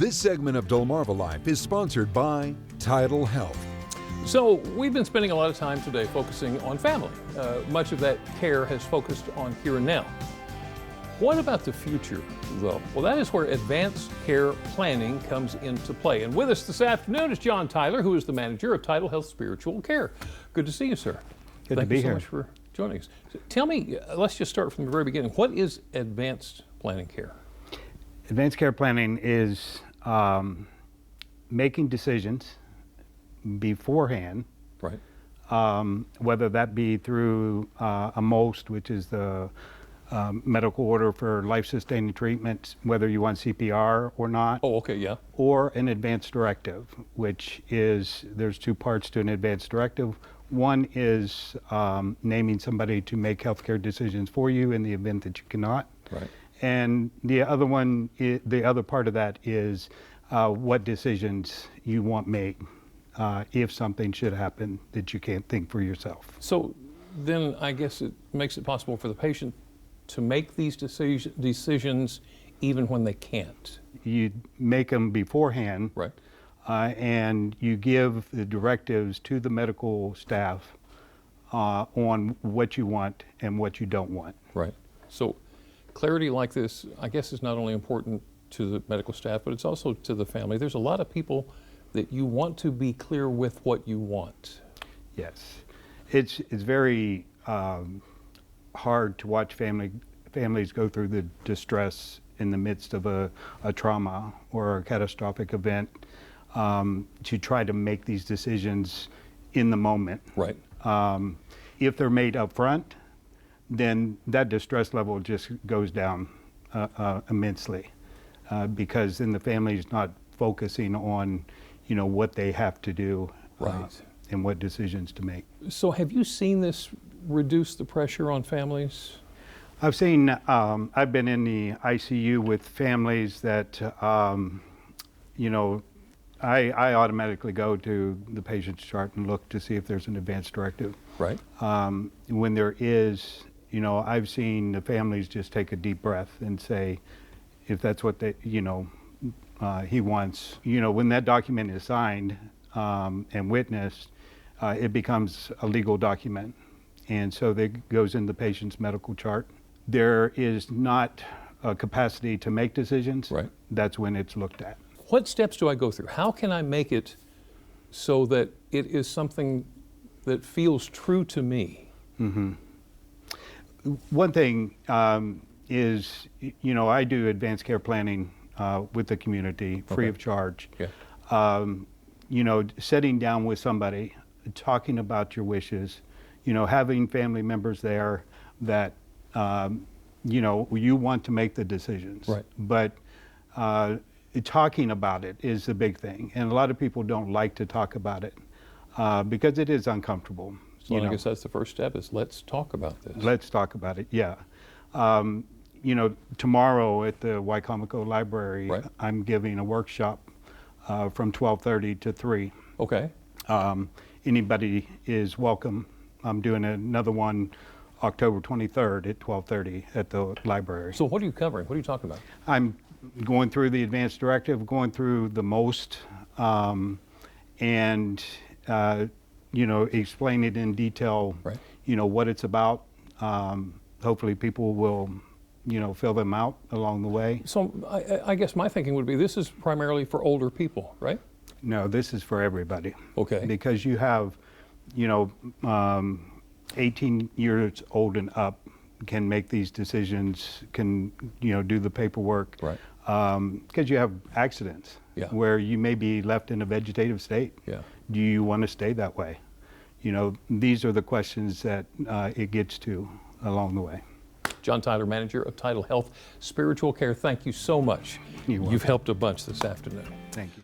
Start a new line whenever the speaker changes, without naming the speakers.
This segment of DelmarvaLife is sponsored by TidalHealth.
So we've been spending a lot of time today focusing on family. Much of that care has focused on here and now. What about the future, though? Well, that is where advanced care planning comes into play. And with us this afternoon is John Tyler, who is the manager of TidalHealth Spiritual Care. Good to see you, sir.
Good to be here.
Thank you so much for joining us. So tell me, let's just start from the very beginning. What is advanced planning care?
Advanced care planning is making decisions beforehand,
right?
Whether that be through a MOST, which is the medical order for life-sustaining treatment, whether you want CPR or not.
Oh, okay, yeah.
Or an advanced directive, which is, there's two parts to an advanced directive. One is naming somebody to make healthcare decisions for you in the event that you cannot.
Right.
And the other one, the other part of that is what decisions you want made if something should happen that you can't think for yourself.
So then I guess it makes it possible for the patient to make these decisions even when they can't.
You make them beforehand,
right?
And you give the directives to the medical staff on what you want and what you don't want.
Right. So clarity like this, I guess, is not only important to the medical staff, but it's also to the family. There's a lot of people that you want to be clear with what you want.
Yes. It's very hard to watch families go through the distress in the midst of a trauma or a catastrophic event, to try to make these decisions in the moment.
Right.
If they're made up front, then that distress level just goes down immensely, because then the family is not focusing on, you know, what they have to do,
right,
and what decisions to make.
So have you seen this reduce the pressure on families?
I've seen, I've been in the ICU with families that, you know, I automatically go to the patient's chart and look to see if there's an advanced directive.
Right.
When there is, you know, I've seen the families just take a deep breath and say, if that's what they, you know, he wants, you know, when that document is signed and witnessed, it becomes a legal document. And so that goes in the patient's medical chart. There is not a capacity to make decisions.
Right.
That's when it's looked at.
What steps do I go through? How can I make it so that it is something that feels true to me?
Mm-hmm. One thing is, you know, I do advanced care planning with the community, free of charge.
Yeah.
You know, sitting down with somebody, talking about your wishes, you know, having family members there that, you know, you want to make the decisions.
Right.
But talking about it is the big thing. And a lot of people don't like to talk about it because it is uncomfortable.
So I guess that's the first step, is let's talk about this.
Let's talk about it, yeah. You know, tomorrow at the Wycomico Library,
right,
I'm giving a workshop from 12:30 to 3.
Okay.
Anybody is welcome. I'm doing another one October 23rd at 12:30 at the library.
So what are you covering? What are you talking about?
I'm going through the advanced directive, going through the MOST, and you know, explain it in detail,
right,
you know, what it's about. Hopefully people will, you know, fill them out along the way.
So I guess my thinking would be this is primarily for older people, right?
No, this is for everybody.
Okay.
Because you have, you know, 18 years old and up can make these decisions, can, you know, do the paperwork.
Right.
Because you have accidents,
yeah,
where you may be left in a vegetative state.
Yeah.
Do you want to stay that way? You know, these are the questions that it gets to along the way.
John Tyler, manager of TidalHealth Spiritual Care, thank you so much.
You're welcome.
You've helped a bunch this afternoon.
Thank you.